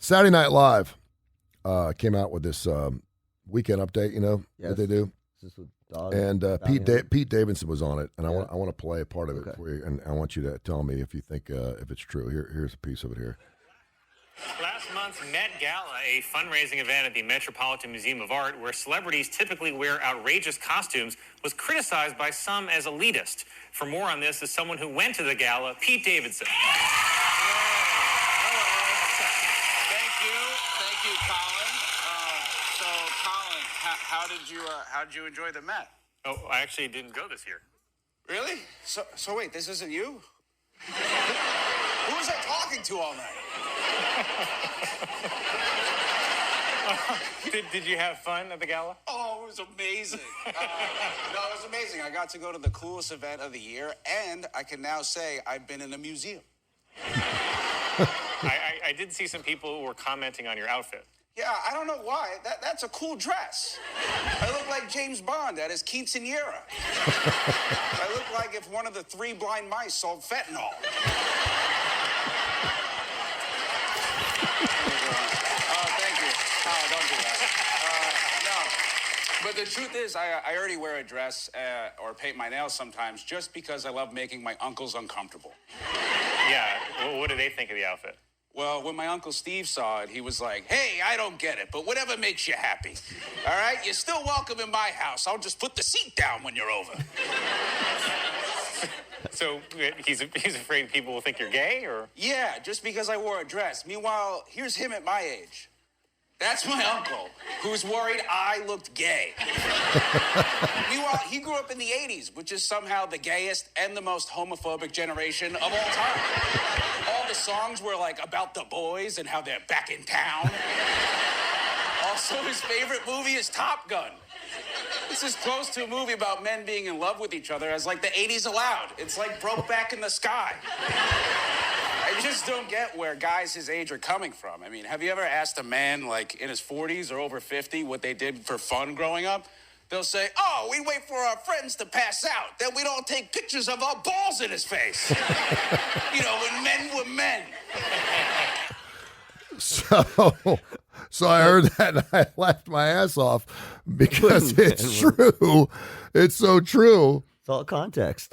Saturday Night Live came out with this weekend update, that they do. Is this with Dog? And Pete Davidson was on it, and I want to play a part of it for you, and I want you to tell me if you think if it's true. Here's a piece of it here. Last month's Met Gala, a fundraising event at the Metropolitan Museum of Art where celebrities typically wear outrageous costumes, was criticized by some as elitist. For more on this is someone who went to the gala, Pete Davidson. Thank you, Colin. Colin, how did you enjoy the Met? Oh, I actually didn't go this year. Really? So wait, this isn't you? Who was I talking to all night? Did you have fun at the gala? Oh, it was amazing. It was amazing. I got to go to the coolest event of the year, and I can now say I've been in a museum. I did see some people who were commenting on your outfit. Yeah, I don't know why. That's a cool dress. I look like James Bond at his quinceanera. I look like if one of the 3 blind mice sold fentanyl. Thank you. Oh, don't do that. No. But the truth is, I already wear a dress or paint my nails sometimes just because I love making my uncles uncomfortable. Yeah, well, what do they think of the outfit? Well, when my Uncle Steve saw it, he was like, hey, I don't get it, but whatever makes you happy. All right? You're still welcome in my house. I'll just put the seat down when you're over. So he's afraid people will think you're gay, or? Yeah, just because I wore a dress. Meanwhile, here's him at my age. That's my uncle, who's worried I looked gay. Meanwhile, he grew up in the 80s, which is somehow the gayest and the most homophobic generation of all time. All the songs were like about the boys and how they're back in town. Also, his favorite movie is Top Gun. It's as close to a movie about men being in love with each other as like the 80s allowed. It's like Brokeback in the Sky. I just don't get where guys his age are coming from. I mean, have you ever asked a man like in his 40s or over 50 what they did for fun growing up? They'll say, oh, we wait for our friends to pass out. Then we'd all take pictures of our balls in his face. When men were men. So I heard that and I laughed my ass off because it's true. It's so true. It's all context.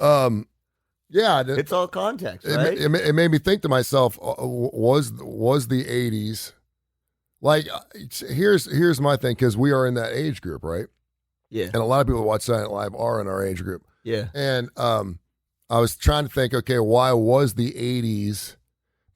Yeah. It's all context, right? It made me think to myself, was the 80s, like, here's my thing, because we are in that age group, right? Yeah. And a lot of people that watch Saturday Night Live are in our age group. Yeah. And I was trying to think, okay, why was the 80s?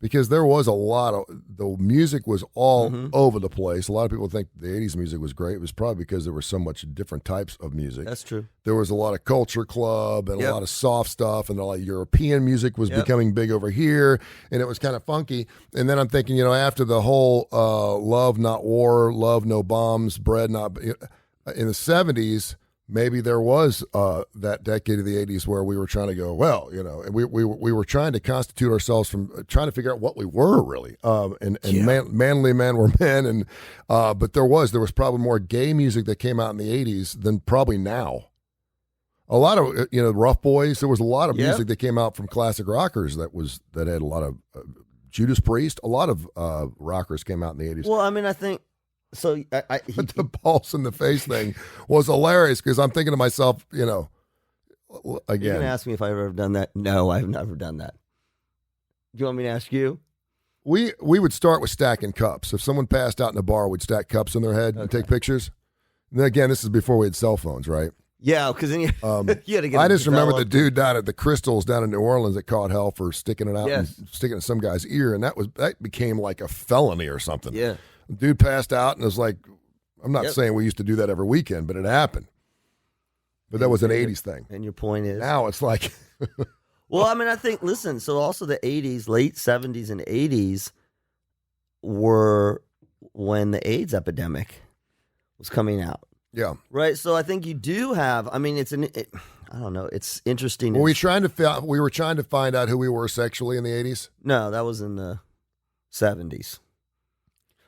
Because there was a lot of, the music was all over the place. A lot of people think the 80s music was great. It was probably because there were so much different types of music. That's true. There was a lot of culture club and a lot of soft stuff, and a lot of European music was becoming big over here, and it was kind of funky. And then I'm thinking, after the whole love, not war, love, no bombs, bread, not, in the 70s, maybe there was that decade of the 80s where we were trying to go, we were trying to constitute ourselves from trying to figure out what we were really. Manly men were men. And but there was probably more gay music that came out in the 80s than probably now. A lot of, Rough Boys, there was a lot of music that came out from classic rockers that had a lot of Judas Priest. A lot of rockers came out in the 80s. Well, I mean, I think, so but the balls in the face thing was hilarious because I'm thinking to myself, again. You're going to ask me if I've ever done that? No, I've never done that. Do you want me to ask you? We would start with stacking cups. If someone passed out in a bar, we'd stack cups in their head and take pictures. And then again, this is before we had cell phones, right? Yeah, because then you had to get. I just remember the dude down at the Crystals down in New Orleans that caught hell for sticking it out and sticking it in some guy's ear, and that became like a felony or something. Yeah. Dude passed out and was like, I'm not saying we used to do that every weekend, but it happened. But that was an 80s thing. And your point is? Now it's like. Well, I mean, I think, listen, so also the 80s, late 70s and 80s were when the AIDS epidemic was coming out. Yeah. Right? So I think you do have, I mean, I don't know, it's interesting. Were we were trying to find out who we were sexually in the 80s? No, that was in the 70s.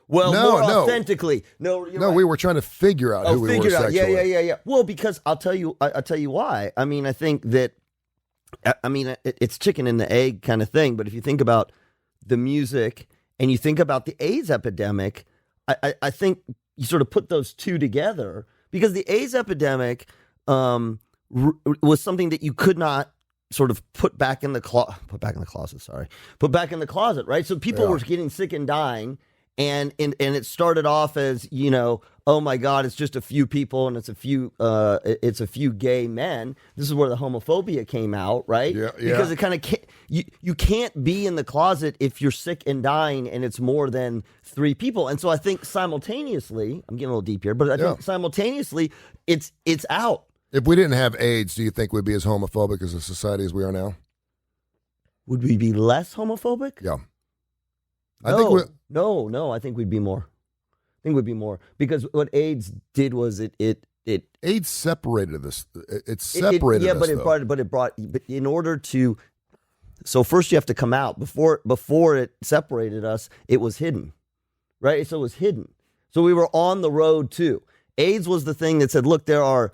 Well, more authentically. No, right. We were trying to figure out who we were sexually. Yeah. Well, because I'll tell you why. I mean, I think that, it's chicken and the egg kind of thing. But if you think about the music and you think about the AIDS epidemic, I think you sort of put those two together, because the AIDS epidemic was something that you could not sort of put back in the closet, right? So people were getting sick and dying, and it started off as, you know, oh my God, it's just a few people and it's a few gay men. This is where the homophobia came out, right? Yeah. Because it kind of you can't be in the closet if you're sick and dying and it's more than 3 people. And so I think simultaneously, I'm getting a little deep here, but I think simultaneously it's out. If we didn't have AIDS, do you think we'd be as homophobic as a society as we are now? Would we be less homophobic? Yeah. No, I think we'd be more. I think we'd be more, because what AIDS did was it AIDS separated this. It separated us. But in order to, so first you have to come out. Before it separated us, it was hidden, right? So it was hidden. So we were on the road too. AIDS was the thing that said, look, AIDS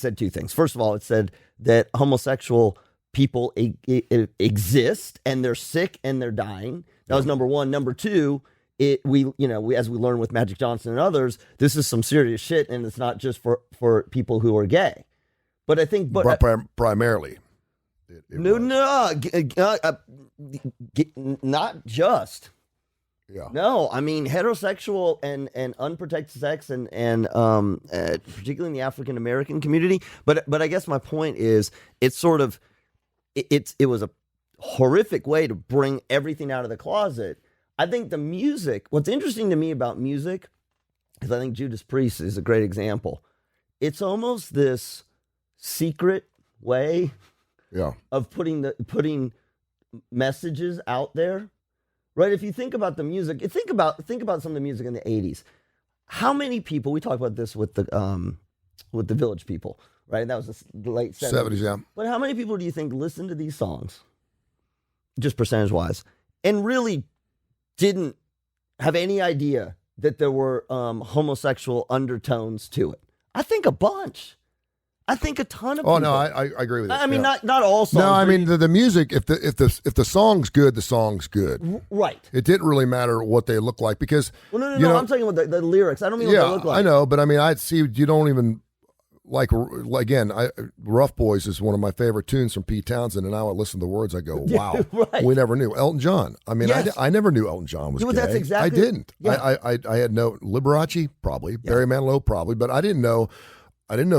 said 2 things. First of all, it said that homosexual people exist and they're sick and they're dying. That was number 1. Number 2, as we learned with Magic Johnson and others, this is some serious shit, and it's not just for people who are gay. But I think, primarily, not just. Yeah. No, I mean heterosexual and unprotected sex and particularly in the African American community. But I guess my point is, it's sort of it was a horrific way to bring everything out of the closet. I think the music, what's interesting to me about music is I think Judas Priest is a great example. It's almost this secret way of putting messages out there. Right? If you think about the music, think about some of the music in the 80s. How many people, we talked about this with the Village People, right? That was the late 70s. Yeah. But how many people do you think listened to these songs, just percentage-wise, and really didn't have any idea that there were homosexual undertones to it? I think a bunch. I think a ton of people. Oh no, I agree with that. I mean, not all songs. No, I mean the music. If the song's good, the song's good. Right. It didn't really matter what they look like, because no. I'm talking about the lyrics. I don't mean what they look like. I know, but I mean, I see you don't even like. Again, Rough Boys is one of my favorite tunes from Pete Townsend, and I would listen to the words. I go, wow, right. We never knew Elton John. I mean, yes. I never knew Elton John was gay. That's exactly. I didn't. Yeah. I had no Liberace, probably Barry Manilow, probably, but I didn't know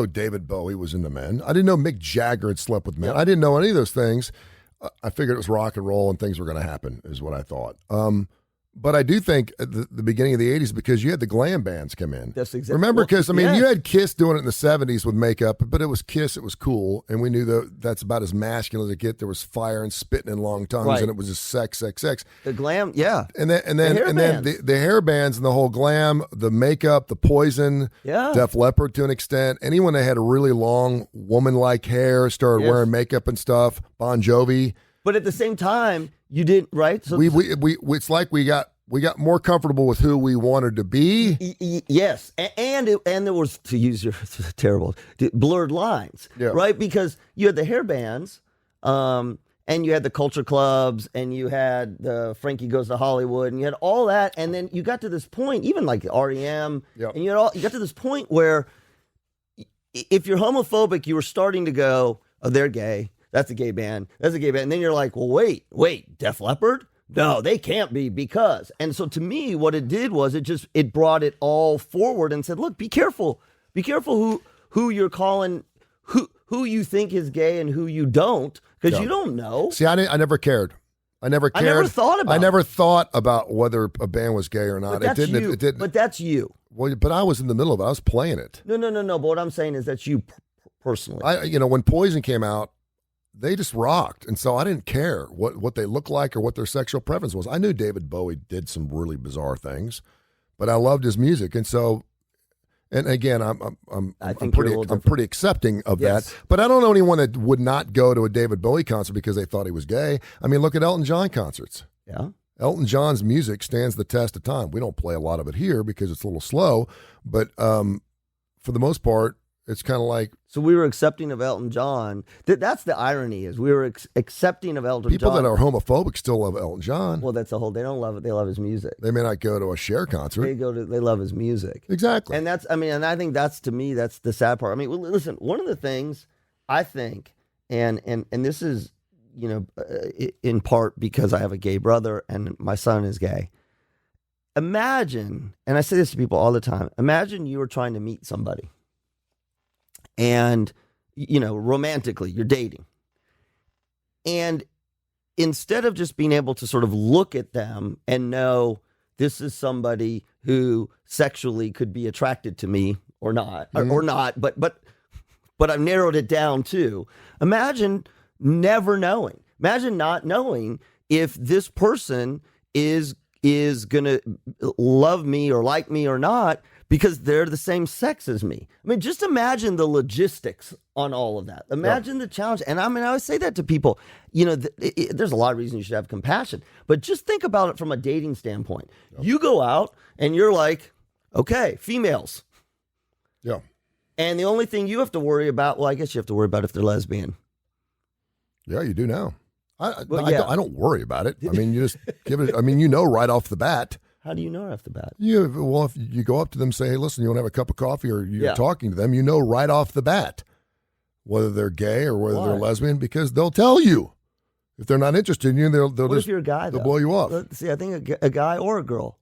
David Bowie was into men. I didn't know Mick Jagger had slept with men. Yep. I didn't know any of those things. I figured it was rock and roll and things were going to happen, is what I thought. But I do think at the beginning of the 80s, because you had the glam bands come in. That's exactly. Remember, because, you had Kiss doing it in the 70s with makeup, but it was Kiss, it was cool, and we knew that's about as masculine as it get. There was fire and spitting and long tongues, and it was just sex. The glam, yeah. And then the hair bands and the whole glam, the makeup, the Poison, Def Leppard to an extent. Anyone that had a really long woman-like hair started wearing makeup and stuff. Bon Jovi. But at the same time, you didn't, right? So it's like we got more comfortable with who we wanted to be. Yes, and there was, to use your terrible, blurred lines, right? Because you had the hair bands, and you had the culture clubs, and you had the Frankie Goes to Hollywood, and you had all that, and then you got to this point, even like REM, and you got to this point where if you're homophobic, you were starting to go, oh, they're gay. That's a gay band. That's a gay band. And then you're like, well, wait, Def Leppard? No, they can't be, because. And so to me, what it did was it brought it all forward and said, look, be careful. Be careful who you're calling, who you think is gay and who you don't, because you don't know. See, I never cared. I never cared. I never thought about it. I never thought about whether a band was gay or not. But that's you. It didn't. But that's you. Well, but I was in the middle of it. I was playing it. No. But what I'm saying is that's you personally. When Poison came out, they just rocked, and so I didn't care what they looked like or what their sexual preference was. I knew David Bowie did some really bizarre things, but I loved his music, and so, and again, I'm pretty accepting of that. But I don't know anyone that would not go to a David Bowie concert because they thought he was gay. I mean, look at Elton John concerts. Yeah, Elton John's music stands the test of time. We don't play a lot of it here because it's a little slow, but for the most part, It's kind of like so we were accepting of Elton John. That's the irony is we were accepting of Elton people John. that are homophobic still love Elton John. Well, that's the whole. They don't love it. They love his music. They may not go to a Cher concert. They love his music. Exactly. And and I think that's, to me, that's the sad part. I mean, listen, one of the things I think, and this is, in part because I have a gay brother and my son is gay. Imagine, and I say this to people all the time, imagine you were trying to meet somebody and, romantically, you're dating. And instead of just being able to sort of look at them and know this is somebody who sexually could be attracted to me or not, or not, but I've narrowed it down to, imagine never knowing. Imagine not knowing if this person is going to love me or like me or not because they're the same sex as me. I mean, just imagine the logistics on all of that. Imagine the challenge. And I always say that to people, there's a lot of reasons you should have compassion, but just think about it from a dating standpoint. Yep. You go out and you're like, okay, females. Yeah. And the only thing you have to worry about, well, I guess you have to worry about if they're lesbian. Yeah, you do now. I don't worry about it. I mean, you just give it. I mean, right off the bat. How do you know right off the bat? If you go up to them and say, hey, listen, you want to have a cup of coffee, or you're talking to them, right off the bat whether they're gay or whether they're lesbian, because they'll tell you. If they're not interested in you, they'll what just if you're a guy, they'll blow you off. See, I think a guy or a girl.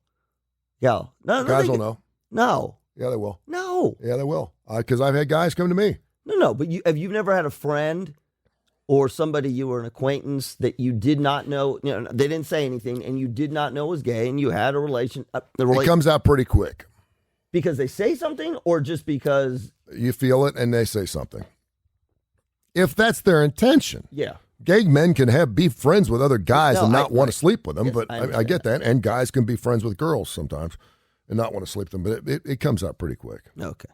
Yeah. No, guys will know. No. Yeah, they will. No. Yeah, they will. Because I've had guys come to me. No. But you've never had a friend or somebody you were an acquaintance that you did not know, they didn't say anything, and you did not know was gay, and you had a relation. It comes out pretty quick. Because they say something, or just because you feel it and they say something. If that's their intention. Yeah. Gay men can be friends with other guys and not want to sleep with them, yes, but I get that. And guys can be friends with girls sometimes and not want to sleep with them, but it comes out pretty quick. Okay.